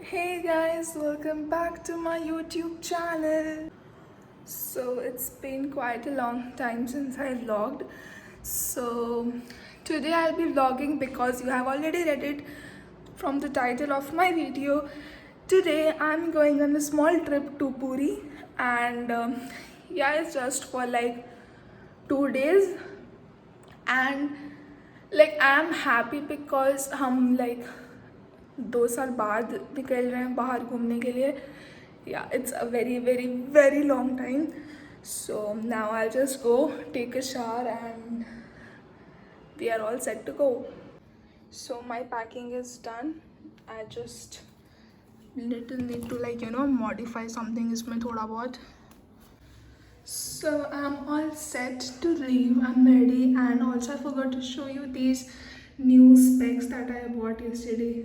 Hey guys, welcome back to my YouTube channel. So it's been quite a long time since I vlogged. So today I'll be vlogging because you have already read it from the title of my video. Today I'm going on a small trip to Puri and yeah, it's just for like 2 days and like I'm happy because हम like 2 साल बाद निकल रहे हैं बाहर घूमने के लिए. Yeah, it's a very very very long time. So now I'll just go take a shower and we are all set to go. So my packing is done. I just little need to modify something इसमें थोड़ा बहुत. So I'm all set to leave. I'm ready, and also I forgot to show you these new specs that I bought yesterday.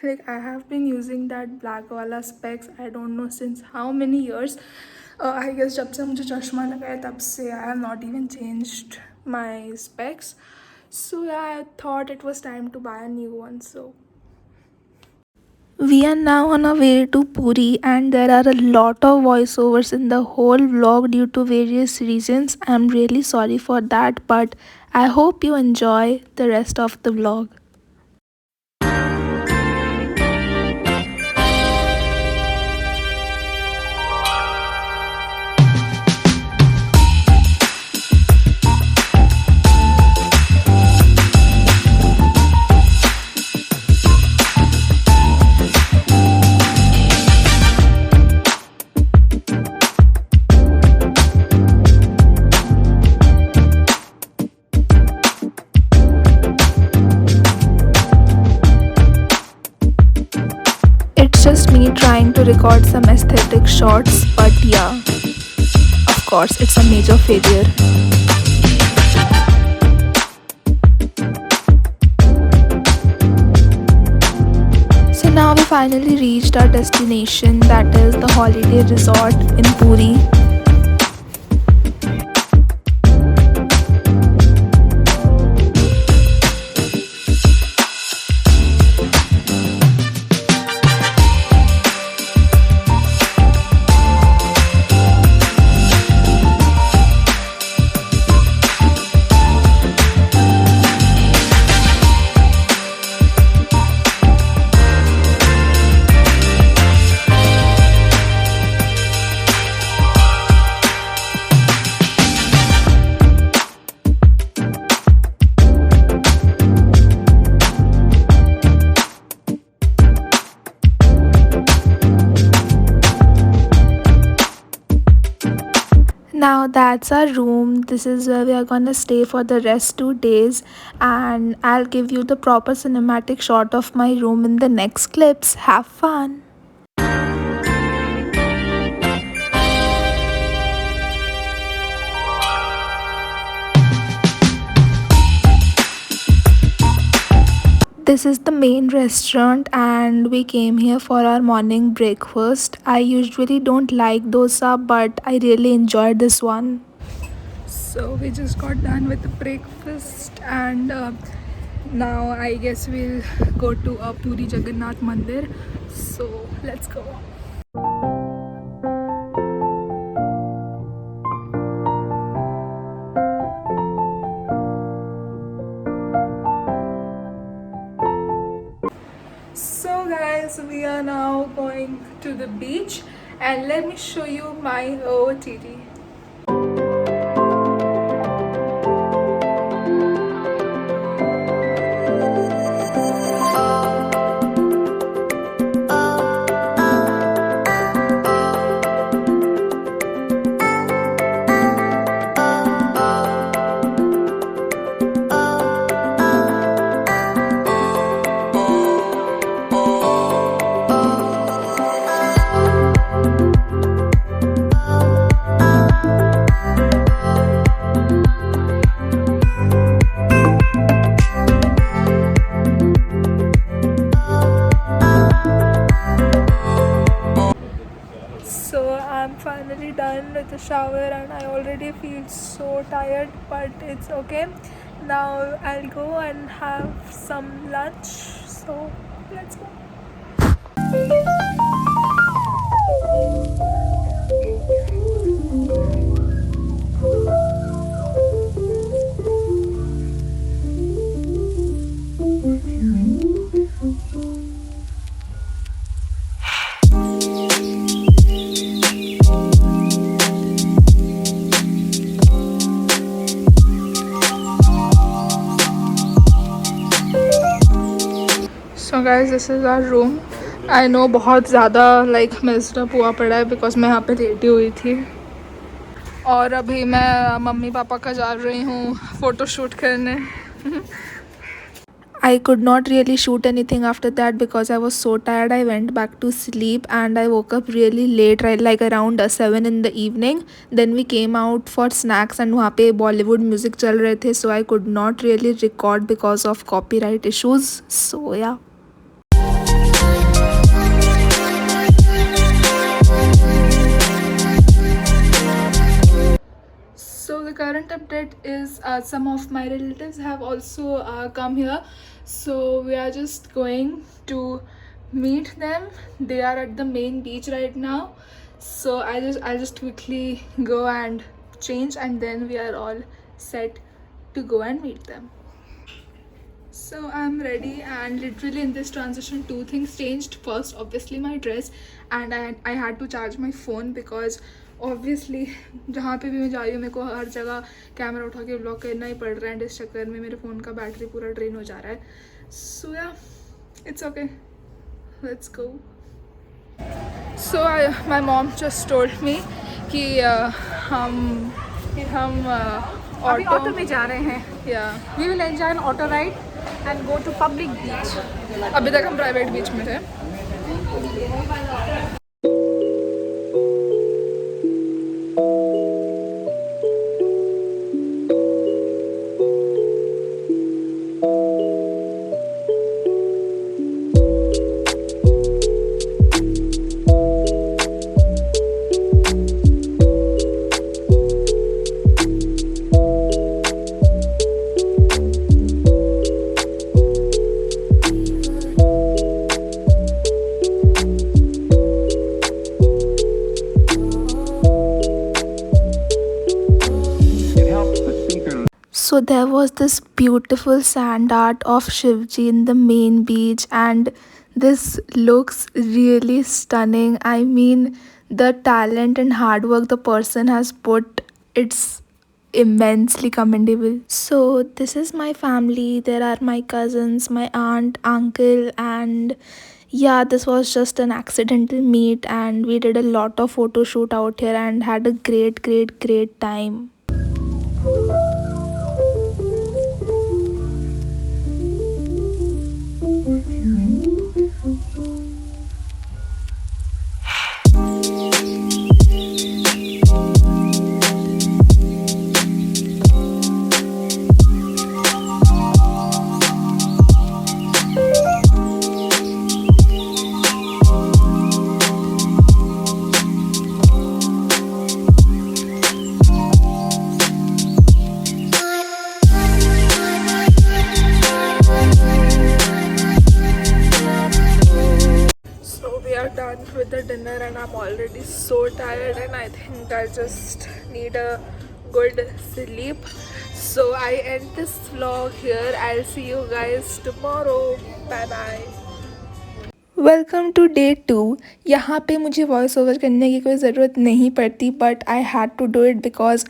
Like I have been using that black wala specs I don't know since how many years. I guess जब से मुझे चश्मा लगा है तब से I have not even changed my specs. So yeah, I thought it was time to buy a new one. So we are now on our way to Puri, and there are a lot of voiceovers in the whole vlog due to various reasons. I'm really sorry for that, but I hope you enjoy the rest of the vlog. It's just me trying to record some aesthetic shots, but yeah, of course, it's a major failure. So now we finally reached our destination, that is the holiday resort in Puri. Now that's our room. This is where we are gonna stay for the rest 2 days, and I'll give you the proper cinematic shot of my room in the next clips. Have fun! This is the main restaurant, and we came here for our morning breakfast. I usually don't like dosa, but I really enjoyed this one. So we just got done with the breakfast, and now I guess we'll go to Puri Jagannath Mandir. So let's go. So guys, we are now going to the beach, and let me show you my OOTD. I'm finally done with the shower and I already feel so tired, but it's okay. Now I'll go and have some lunch. So let's go. Guys this is our room. I know बहुत ज़्यादा like missed up हुआ पड़ा है because मैं यहाँ पे लेटी हुई थी. और अभी मैं मम्मी पापा का जा रही हूँ फ़ोटो शूट करने. I could not really shoot anything after that because I was so tired. I went back to sleep and I woke up really late, right, like around 7 in the evening. Then we came out for snacks and वहाँ पे Bollywood music चल रहे थे, so I could not really record because of copyright issues. So yeah. So the current update is some of my relatives have also come here. So we are just going to meet them. They are at the main beach right now. So I'll just quickly go and change and then we are all set to go and meet them. So I'm ready and literally in this transition two things changed. First obviously my dress and I had to charge my phone because obviously जहाँ पे भी मैं जा रही हूँ मेरे को हर जगह कैमरा उठा के ब्लॉग करना ही पड़ रहा है एंड इस चक्कर में मेरे फ़ोन का बैटरी पूरा ड्रेन हो जा रहा है. So yeah it's okay, let's go. So my mom just told me कि हम ऑटो में जा रहे हैं. Yeah we will enjoy an auto ride and go to public beach. अभी तक हम प्राइवेट बीच में थे. So there was this beautiful sand art of Shivji in the main beach and this looks really stunning. I mean the talent and hard work the person has put, it's immensely commendable. So this is my family. There are my cousins, my aunt, uncle, and yeah, this was just an accidental meet and we did a lot of photo shoot out here and had a great time. Done with the dinner and I'm already so tired and I think I just need a good sleep. So I end this vlog here. I'll see you guys tomorrow. Bye bye. Welcome to day 2. यहाँ पे मुझे voice over करने की कोई ज़रूरत नहीं पड़ती but I had to do it because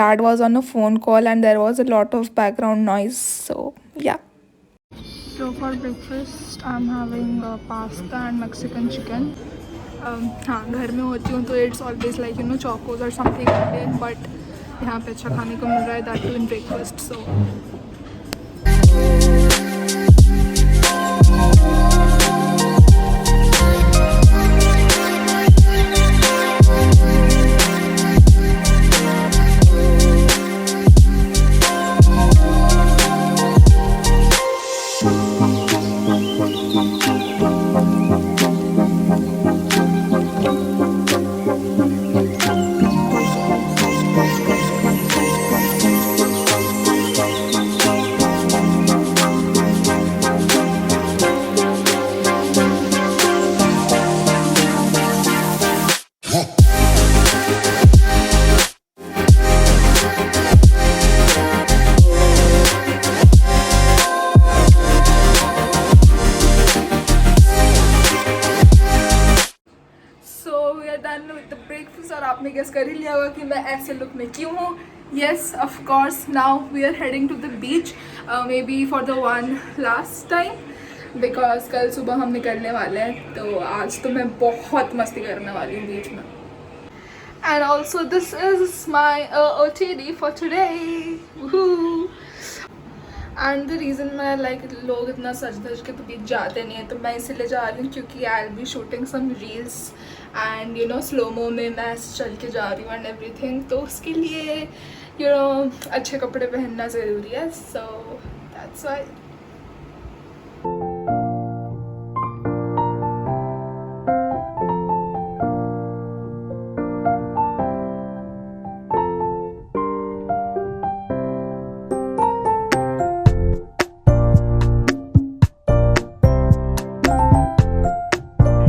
dad was on a phone call and there was a lot of background noise. So yeah. So for breakfast I'm having pasta and Mexican chicken. हाँ, घर में होती हूँ तो it's always like Chocos और something Indian but यहाँ पे अच्छा खाने को मिल रहा है दैट टू इन ब्रेकफास्ट. सो और आपने गेस कर ही लिया होगा कि मैं ऐसे लुक में क्यों हूँ. Yes of course now we are heading to the beach maybe for the one last time. Because कल सुबह हम निकलने वाले हैं, तो आज तो मैं बहुत मस्ती करने वाली हूँ बीच में. And also this is my OTD for today. Woohoo! And the reason मैं like लोग इतना सज धज के तो बीच जाते नहीं है, तो मैं इसीलिए जा रही हूँ क्योंकि I'll be shooting some reels and you know slow mo में मैं चल के जा रही हूँ and everything. तो उसके लिए you know अच्छे कपड़े पहनना ज़रूरी है. So that's why.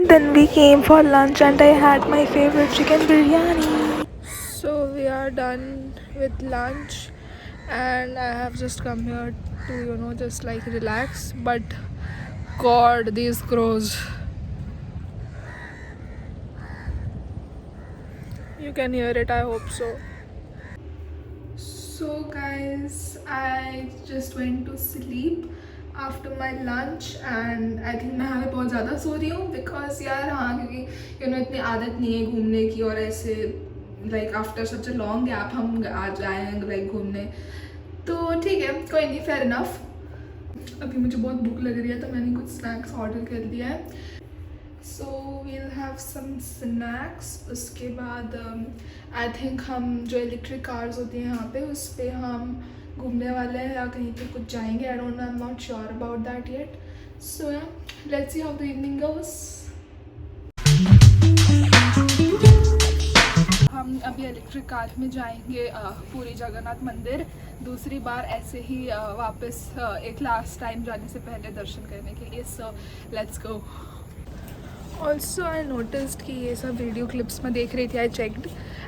Then we came for lunch and I had my favorite chicken biryani. So we are done with lunch and I have just come here to you know just like relax, but god these crows, you can hear it, I hope so. So guys, I just went to sleep after my lunch and I think मैं यहाँ पे बहुत ज़्यादा सो रही हूँ because यार हाँ क्योंकि यू नो इतनी आदत नहीं है घूमने की, और ऐसे like after such a long gap हम आ जाए हैं लाइक घूमने, तो ठीक है कोई नहीं, फेयर इनफ. अभी मुझे बहुत भूख लग रही है तो मैंने कुछ स्नैक्स ऑर्डर कर दिया है. So we'll have some snacks. उसके बाद आई थिंक हम जो इलेक्ट्रिक कार्स होती हैं यहाँ पे उस पर हम घूमने वाले हैं या कहीं पे कुछ जाएंगे. I don't know, I am not sure about that yet. So yeah let's see how the evening goes. हम अभी इलेक्ट्रिक कार में जाएंगे पूरी जगन्नाथ मंदिर दूसरी बार ऐसे ही वापस एक लास्ट टाइम जाने से पहले दर्शन करने के लिए. So let's go. Also I noticed कि ये सब वीडियो क्लिप्स में देख रही थी, I checked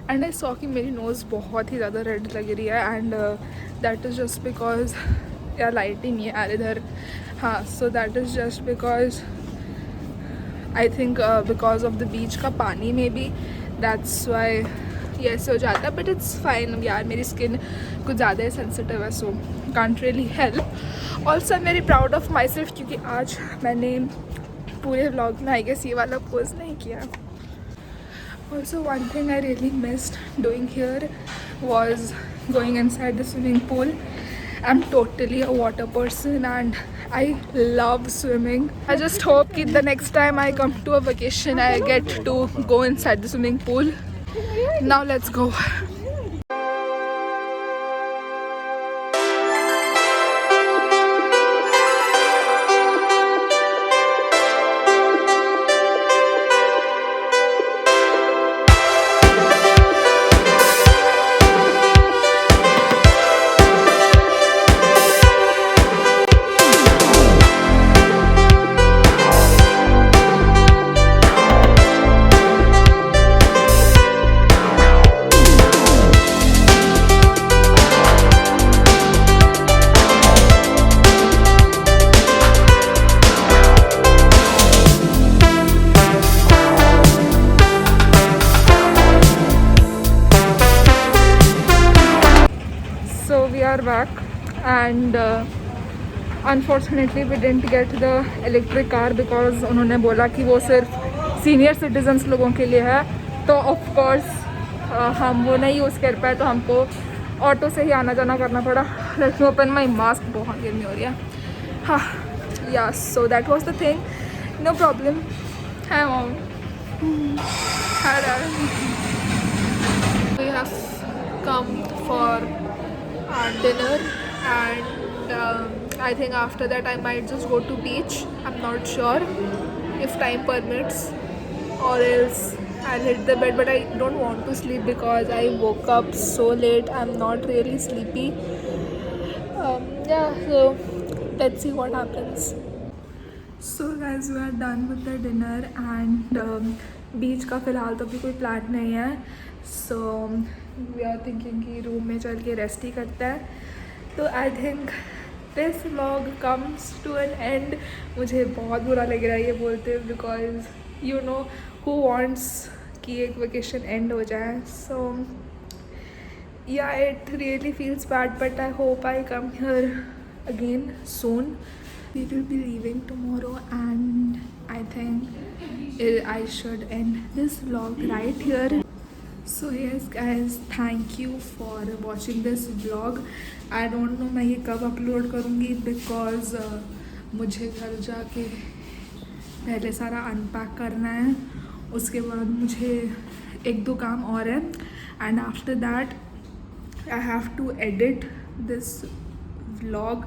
and I saw कि मेरी नोज़ बहुत ही ज़्यादा रेड लग रही है and that is just because यार लाइट ही नहीं है यार इधर. हाँ, so that is just because I think because of the beach का पानी में भी दैट्स वाई ये ऐसे हो जाता है. बट इट्स फाइन यार, मेरी स्किन कुछ ज़्यादा ही सेंसिटिव है, so can't really help. Also I am very proud of my self क्योंकि आज मैंने पूरे व्लॉग में आई गेस ये वाला पोज नहीं किया. Also one thing I really missed doing here was going inside the swimming pool. I'm totally a water person and I love swimming. I just hope that the next time I come to a vacation I get to go inside the swimming pool. Now let's go. We are back and unfortunately we didn't get the electric car because उन्होंने बोला कि वो सिर्फ senior citizens लोगों के लिए है. तो ऑफ कोर्स हम वो नहीं यूज़ कर पाए, तो हमको ऑटो से ही आना जाना करना पड़ा. लेट्स ओपन माई मास्क, बहुत गर्मी हो रही है. हाँ या so that was the thing. No problem. Hi mom. We have come for our dinner and I think after that I might just go to beach. I'm not sure if time permits or else I'll hit the bed, but I don't want to sleep because I woke up so late. I'm not really sleepy. Yeah, so let's see what happens. So guys, we are done with the dinner and beach का फ़िलहाल तो अभी कोई plan नहीं है. So we are thinking कि room में चल के रेस्ट ही करते हैं. तो I think this vlog comes to an end. मुझे बहुत बुरा लग रहा है ये बोलते हुए because you know who wants कि एक वेकेशन एंड हो जाए. सो yeah, it really feels bad, but I hope I come here again soon We will be leaving tomorrow and I think I should end this vlog right here. So yes guys, thank you for watching this vlog. I don't know मैं ये कब upload करूँगी because मुझे घर जाके पहले सारा unpack करना है, उसके बाद मुझे एक दो काम और है and after that I have to edit this vlog.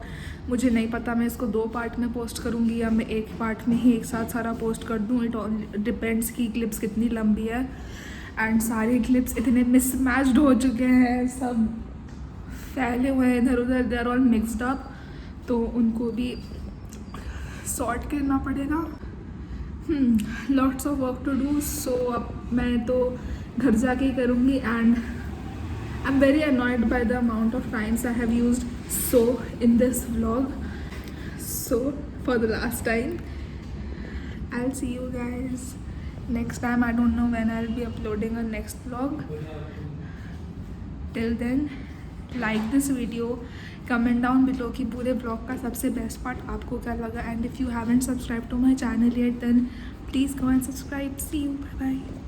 मुझे नहीं पता मैं इसको 2 पार्ट में पोस्ट करूँगी या मैं एक पार्ट में ही एक साथ सारा पोस्ट कर दूँ. इट ऑल डिपेंड्स कि क्लिप्स कितनी लंबी है एंड सारे क्लिप्स इतने मिसमैच्ड हो चुके हैं, सब फैले हुए हैं इधर उधर, they are all mixed up, तो उनको भी सॉर्ट करना पड़ेगा. Lots of work to do. So अब मैं तो घर जाके ही करूँगी and I am very annoyed by the amount of times I have used so in this vlog. So for the last time, I'll see you guys next time. I don't know when I'll be uploading a next vlog. Till then, like this video, comment down below कि पूरे vlog का सबसे best part आपको क्या लगा, and if you haven't subscribed to my channel yet then please go and subscribe. See you, bye bye.